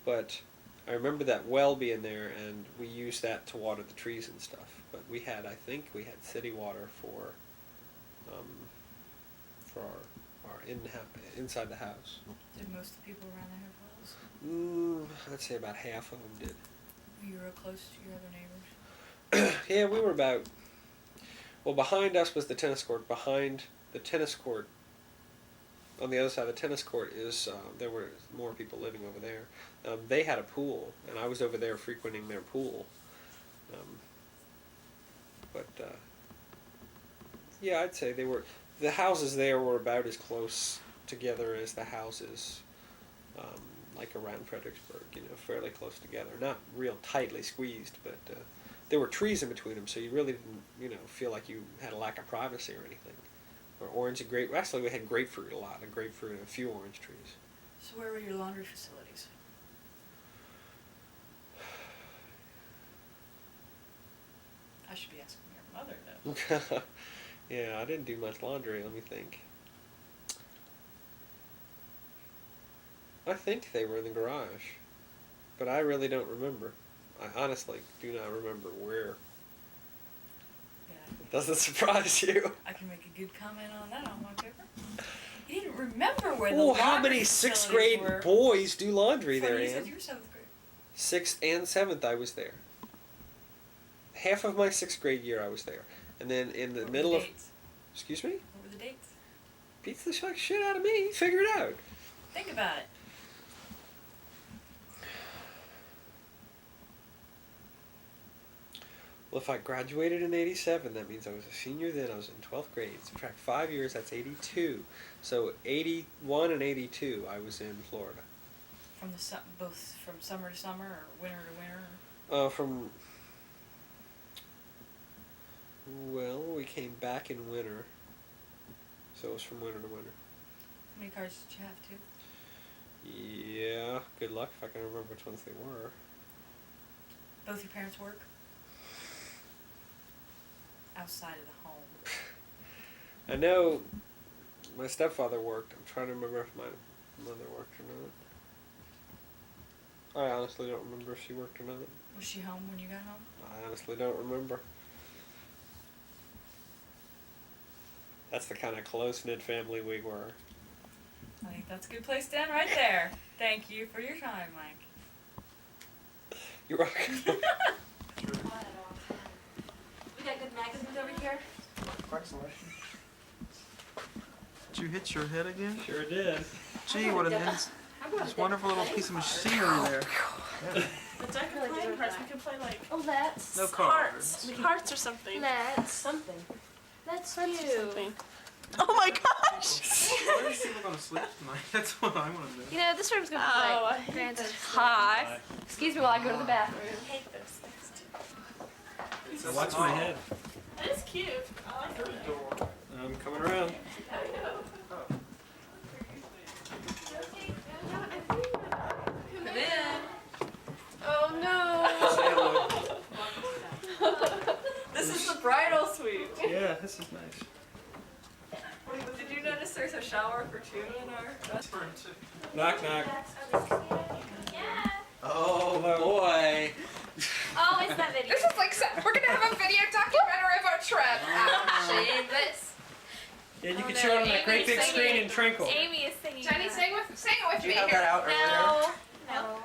But I remember that well being there, and we used that to water the trees and stuff. But I think we had city water for our inside the house. Did most of the people around there have wells? I'd say about half of them did. Were you real close to your other neighbors? Yeah, we were about... Well, behind us was the tennis court. Behind the tennis court, on the other side of the tennis court, there were more people living over there. They had a pool, and I was over there frequenting their pool. Yeah, I'd say the houses there were about as close together as the houses like around Fredericksburg, fairly close together. Not real tightly squeezed, but there were trees in between them, so you really didn't, feel like you had a lack of privacy or anything. Or orange and grape. Actually, we had grapefruit, a lot of grapefruit and a few orange trees. So where were your laundry facilities? I should be asking your mother, though. Yeah, I didn't do much laundry, let me think. I think they were in the garage, but I really don't remember. I honestly do not remember where. Yeah, Doesn't surprise you? I can make a good comment on that on my paper. You didn't remember where the Oh, laundry how many facilities sixth grade were. boys do laundry Funny, there, you said Ann? you were 7th grade. 6th and 7th I was there. Half of my 6th grade year I was there. And then in the What were middle the of... dates? Excuse me? What were the dates? Beats the shit out of me. Figure it out. Think about it. Well, if I graduated in 87, that means I was a senior then. I was in 12th grade. Subtract 5 years, that's 82. So 81 and 82, I was in Florida. From both from summer to summer or winter to winter? Well, we came back in winter. So it was from winter to winter. How many cars did you have, too? Yeah, good luck if I can remember which ones they were. Both your parents work? Outside of the home. I know my stepfather worked. I'm trying to remember if my mother worked or not. I honestly don't remember if she worked or not. Was she home when you got home? I honestly don't remember. That's the kind of close-knit family we were. I think that's a good place to end right there. Thank you for your time, Mike. You're welcome. We got good magazines over here. Quite selection. Did you hit your head again? Sure did. Gee, what an this wonderful little piece of machinery there. The deck of playing cards, we can play like Oh, that's No hearts. cards. Hearts or something. that's something. That's Hearts or you. something. Oh my gosh! Where is people gonna sleep tonight? That's what I want to know. You know, this room's gonna be Oh, I like hate grand. Hi. Excuse me while I go to the bathroom. I hate those things too. Now watch my head. That is cute. I like it. I'm coming around. Come in. Oh no. This is the bridal suite. Yeah, this is nice. Did you notice there's a shower for two in our bedroom? Knock, knock. Oh boy. Oh, it's that video. This is like we're gonna have a video documentary of our trip. Shameless. Yeah, you can show it on that great big screen in Trinkle. Amy is singing. Jenny, sing it with Did me you have here. that out earlier? No.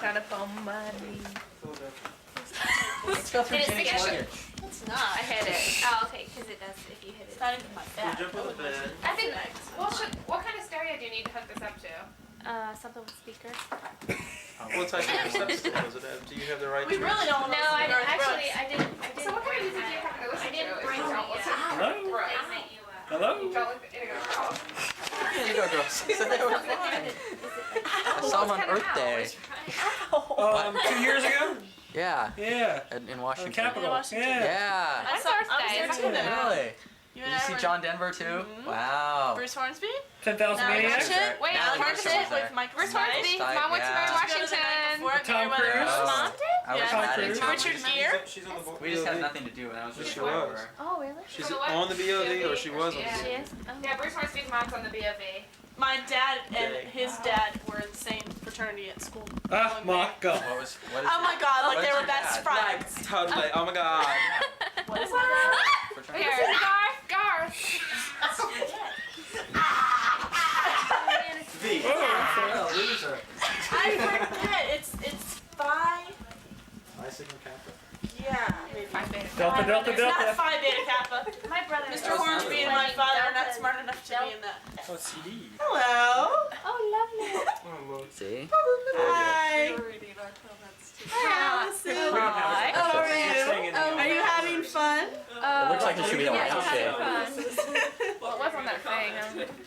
Got a phone money. It's got Did it Jenny's stick? luggage. It's not. I hit it. Oh, okay, because it does if you hit it. Starting with my back. Jump on the bed. I think. What kind of stereo do you need to hook this up to? Something with speaker. What type of reception does it have? Do you have the right We really don't No, want to I listen to didn't. Garth Actually, Brooks. I didn't. I didn't. So what kind of bring music do you that. have to listen I didn't to? bring Don't that listen. yet. Hello? Thing Right. that you, Hello? You don't look in a girl. Here you go, girls. Is it I saw him on Earth Day. 2 years ago? Yeah, Yeah. in On Washington. Capitol. Washington. Yeah. Yeah. I saw Earth I was Day, there isn't too. it? Really? You Did and you I see were- John Denver too? Wow. Bruce Hornsby? 10,000 No, Maniacs? Marchant? Wait, Natalie Marchant Merchant was with there. Mike Bruce Stipe. Hornsby. Stipe, Mom went to yeah. Mary Did you go to the night Washington. before at Tom Mary Cruise. Weathers? Oh. Mom did? I was Yeah. at Tom it. Cruise. Richard Gere? She's on the board. We just had nothing to do, and I was just She going was. over. Oh, really? She's For what? on the BOV, or she was on Yeah. the She BOV. is? Oh. Yeah, Bruce Hornsby's mom's on the BOV. My dad and Okay. his dad were in the same fraternity at school. Ah, Ma, go. What is Oh my god, like What they is were your best dad? friends. Totally. Oh my god. What is my dad? fraternity? Here, Garth. V. Oh, loser. I forget. It's Phi. Phi Sigma Kappa. Yeah, maybe. Phi Beta. Delta, Delta, It's not Delta. Phi Beta Kappa. My brother. Mr. That's Hornsby and my father are not smart enough to be in that. Oh, CD. Hello. Oh, lovely. Oh, look. See? Hi. We're reading our comments too. Hi, Allison. Hi. How are Singing. you? Are you having fun? It looks like it should be on my Yeah, outfit. having fun. Well, it was on that thing.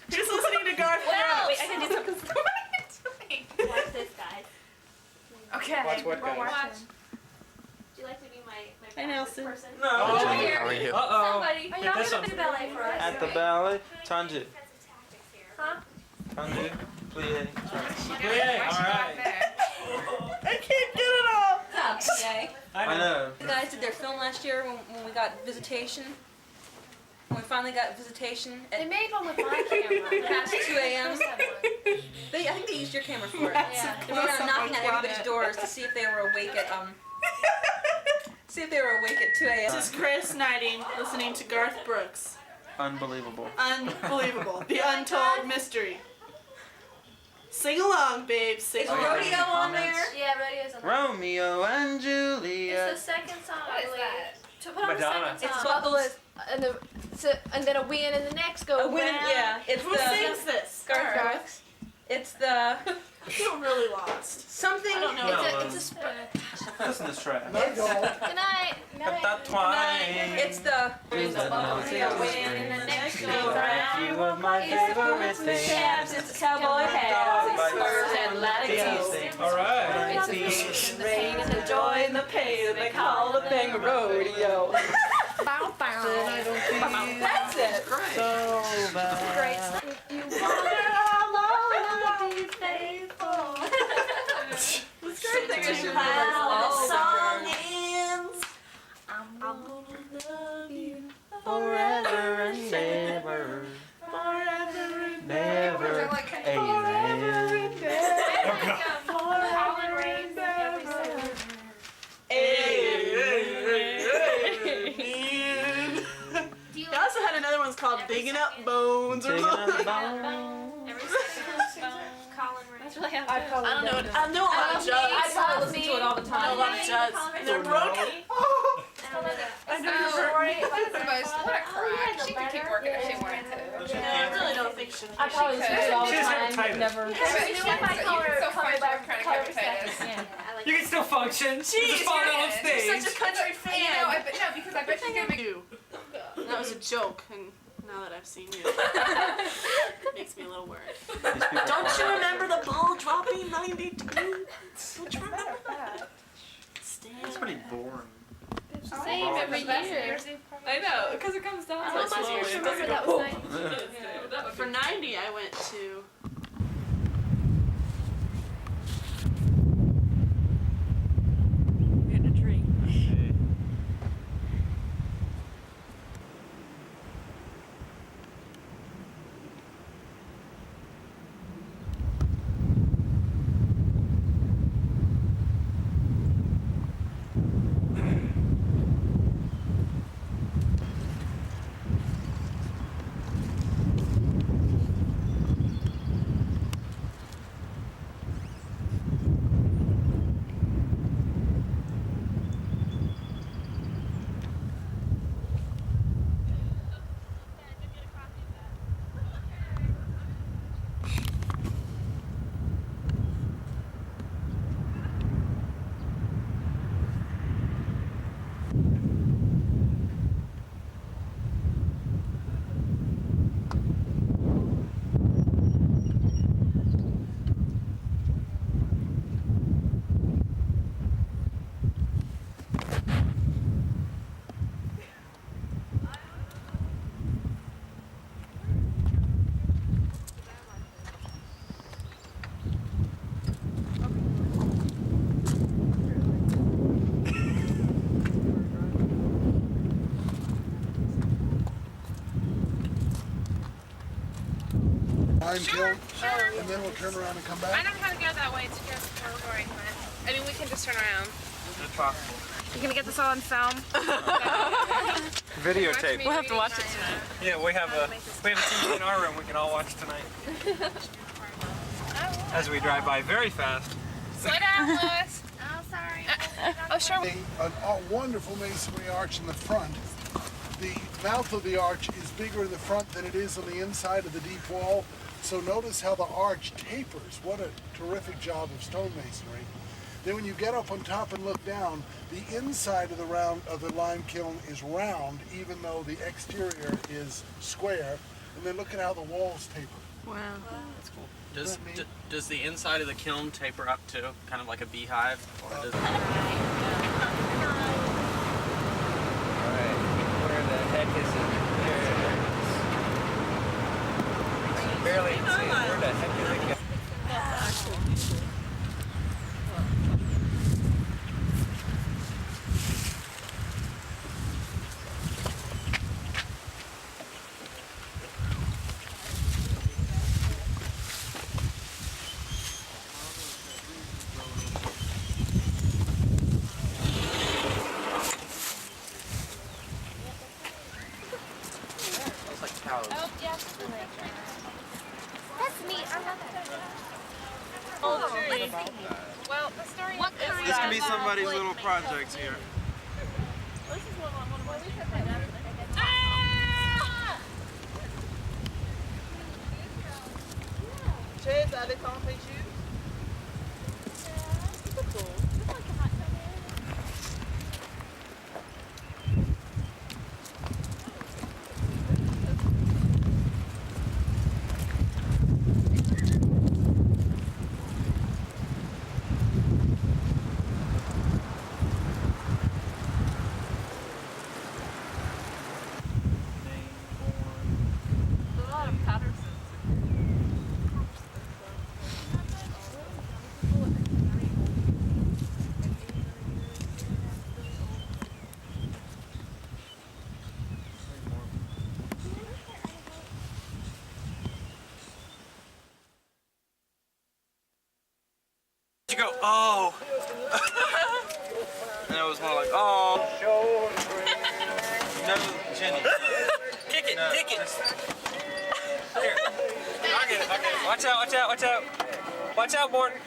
Just listening to Garth Well, Brooks. wait, I can do something. Watch this, guys. Okay. Watch what, We're guys? watching. Would you like to be my Hi, Nelson. person? No. Oh, Jenny, how are you? Uh-oh. Somebody. Are Hit y'all this gonna one. do ballet for us? At the ballet, Tanji. Huh? Tanji, plie. Yeah, all right. I can't get it all. Yay. I know. The guys did their film last year when we got visitation. When we finally got visitation They at made one with my camera. past 2 a.m. I think they used your camera for it. Yeah. They were knocking at everybody's doors to see if they were awake at 2 a.m. This is Chris Knighting listening to Garth Brooks. Unbelievable. Unbelievable. The Untold Mystery. Sing along, babes. Sing Is along. rodeo on there? Yeah, radio's on. Romeo and It's Juliet. the second song, What I is believe. that? To put on Madonna. the second It's song. Bubbles. And then a win, and the next go A win, round. yeah. It's Who the sings this? Garth Brooks. It's the You're really lost. something. I don't know. It's a spread. Listen to this track. Good night. At that twine. It's the. There's a bubble to a win, and the next go round. You are my favorite It's the thing. shabs. It's the cowboy hats. It's spurs and latitudes. All right. It's a pain and the pain and the Joy and the pain they call the thing a rodeo. bow bow. That's it. So bad. Great. If you wander alone, I'll be faithful. This great thing is How the song ends. I'm gonna love you. Forever and ever. Forever and Never. Amen. Pollen rains every second. Hey. Do you I also had another called Digging Up Bones or Digging up something. bones. Every second Colin Ray. That's really I probably I don't know. don't I know a lot of I jugs. probably listen to it all the I know a lot of time. jugs. And they're broken. I know That's the most. What a crack. She could keep working if she wanted to. No, I really don't think she I probably listen to it all the She has time, but hepatitis. never. But you can still function with chronic hepatitis. You can still function. Jeez, Just fall down on you're stage. such a country fan. You know, no, because I bet she's gonna make. You. That was a joke, and now that I've seen you, makes me a little worried. These people Don't you remember the ball dropping 92? Don't you remember that? Stan. It's pretty boring. Same every year. I know, because it comes down That's to what it. I Remember that was nice. For 90, I went to. Getting a tree. Lime kiln, and then we'll turn around and come I back. don't know how to go that way to go where we're going, but I mean, we can just turn around. It's possible. You gonna get this all on film? Videotape. We'll have to watch it tonight. Yeah, we have a TV in our room we can all watch tonight. As we drive by very fast. Slow down, Louis. Oh, sorry. Oh, sure. A wonderful masonry arch in the front. The mouth of the arch is bigger in the front than it is on the inside of the deep wall. So notice how the arch tapers. What a terrific job of stonemasonry. Then when you get up on top and look down, the inside of the lime kiln is round, even though the exterior is square. And then look at how the walls taper. Wow. That's cool. Does the inside of the kiln taper up too, kind of like a beehive, or does it? Alright, where the heck is it? There it is. I can barely even see it. Where the heck is it? Looks like cows. Oh, yeah. That's me. I'm not Well, the story is This can be somebody's little project here. Chase, are they calling for you? a lot of Pattersons. You go, oh. And it was more like, oh. No, Jenny. Kick it. No, Take it. Here. I'll get it. Watch out, watch out, watch out. Watch out, Morton.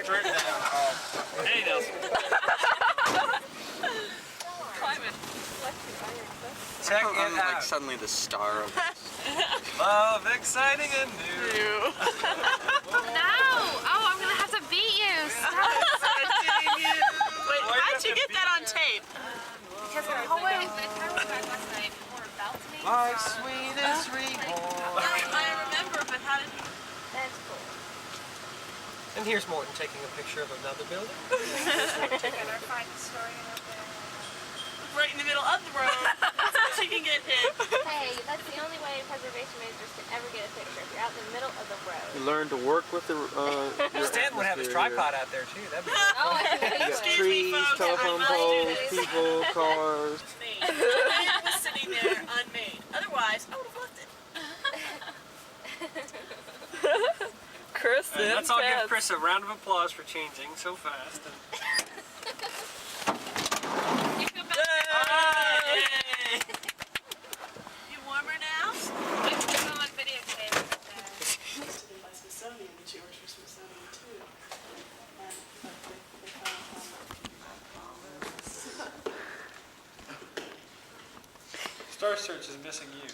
Turn it down. Hey, Nelson. Check it I'm like out. suddenly the star of this. Love, exciting and new. No! Oh, I'm gonna have to beat you. Stop. Wait, how'd you get that on tape? Because the whole way the entire time last night, we were about to make My sweetest reborn. I remember, but how did you? That's cool. And here's Morton taking a picture of another building. Check out our finest story out there. Right in the middle of the road, so she can get hit. Hey, that's the only way preservation managers can ever get a picture, if you're out in the middle of the road. You learn to work with the. Stanton would have his tripod out there too. That'd be Oh, I You got Excuse me, trees, folks, telephone I poles, must do this. people, cars. It was sitting there unmade. Otherwise, I would have left it. Chris, Let's all give Chris a round of applause for changing so fast. You feel better? Yay! You warmer now? I'm still on videotape. Yesterday by Smithsonian, but she works for Smithsonian too. And they found Star Search is missing you.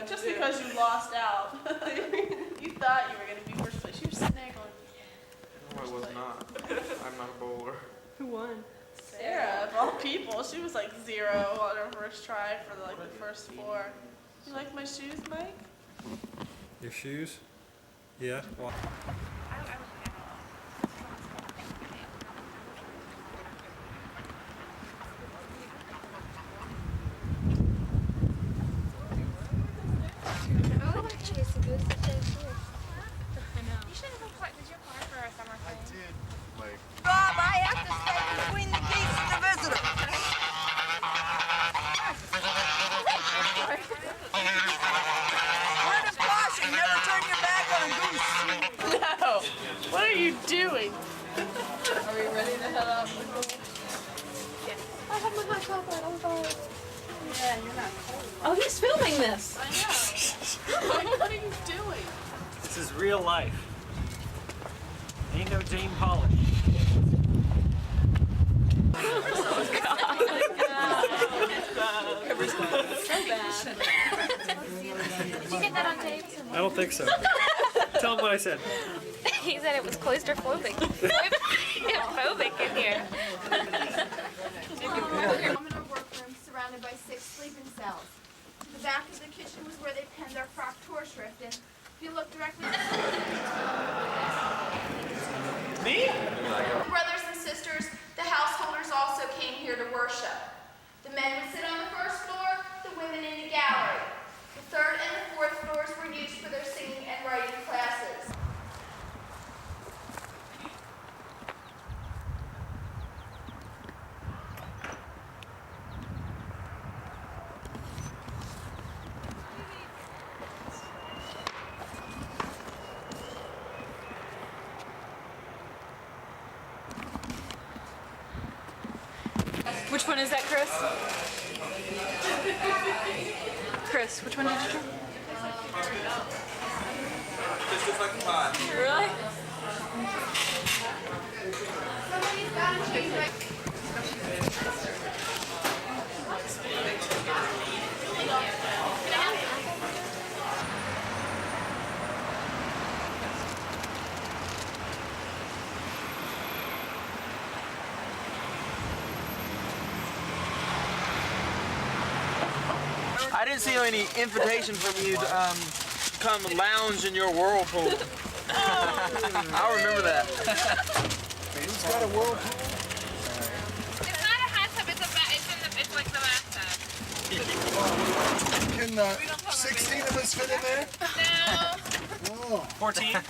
just because you lost out, you thought you were going to be first place. You were sitting there going, No, I was not. I'm not a bowler. Who won? Sarah, of all people, she was like 0 on her first try for the first 4. You like my shoes, Mike? Your shoes? Yeah. Well, You should have applied. Did you apply for a summer thing? Did like Bob, I have to stand between the geese and the visitor. Word of caution, never turn your back on a goose. No. What are you doing? Are we ready to head out? I have my hot chocolate, I'm sorry. Yeah, you're not cold. Oh, he's filming this. I know. What are you doing? this is real life. Ain't no Jane Pollock. Did you get that on tape? I don't think so. Tell him what I said. He said it was claustrophobic. Phobic in here. Common workroom surrounded by 6 sleeping cells. To the back of the kitchen was where they penned their Frakturschrift, and if you look directly Me? brothers and sisters, the householders also came here to worship. The men would sit on the first floor, the women in the gallery. The 3rd and the 4th floors were used for their singing and writing classes. Which one is that, Chris? Chris, which one did you do? Just like mine. Really? Somebody's got to change my... I didn't see any invitation from you to come lounge in your whirlpool. I'll remember that. who's got a whirlpool? It's not a hot tub. It's like the bathtub. Can 16 of us fit in there? No. Oh. 14? It'd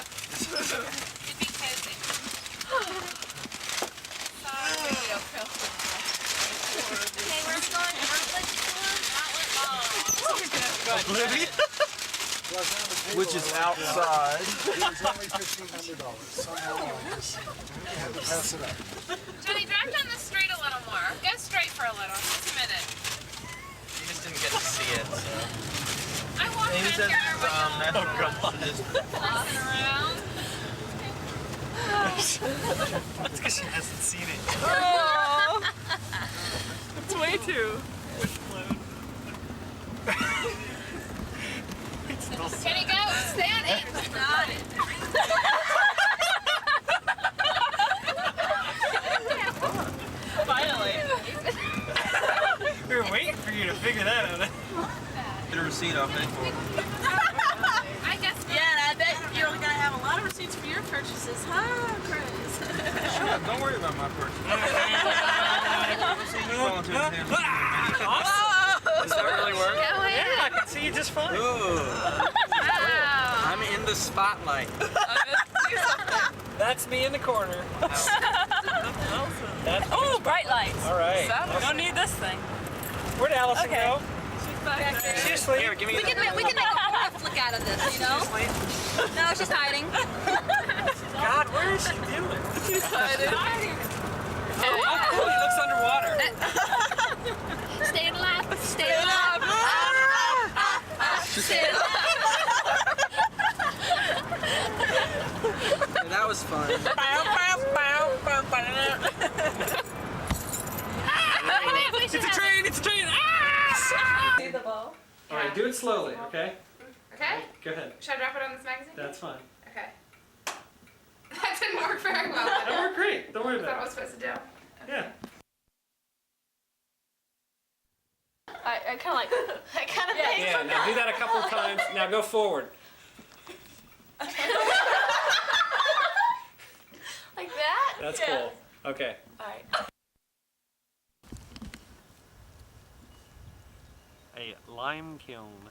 be cozy. Sorry. Okay, where's it going? Outlet? Outlet ball. Oblivion? Well, Which is outside. It was only $1,500. Somehow I just had to pass it up. Johnny, drive down the street a little more. Go straight for a little. Just a minute. You just didn't get to see it, so. I walked Amy around says, here with that's around. That's because she hasn't seen it. Oh, it's way too. Can he go? Stay on it. Finally. We were waiting for you to figure that out. Get a receipt, I'll pay for it. I guess. Yeah, and I bet you're gonna have a lot of receipts for your purchases, huh, Chris? Shut up, don't worry about my purchase. You volunteered to handle it. Awesome. Does that really work? Go ahead. Yeah, I can see you just fine. Ooh. Wow. I'm in the spotlight. That's me in the corner. That's Oh, bright lights. all right. Don't need this thing. Where'd Allison Okay. go? Back there. She's asleep. Here, give me We can make a horror flick out of this, you know? No, she's hiding. God, where is she doing? She's hiding. Oh, cool, he looks underwater. Stay alive. Stay alive. Stay alive. That was fun. It's a train, it's a train. Ah! See the ball? All right, do it slowly, okay? Okay. Go ahead. Should I drop it on this magazine? That's fine. Okay. That didn't work very well. That worked great. Don't worry That's what I about was supposed to do. it. Yeah. I kind of like, I kind of think. Yeah, now do that a couple of times. Now go forward. Like that? That's Yeah. cool. Okay. Alright. A lime kiln.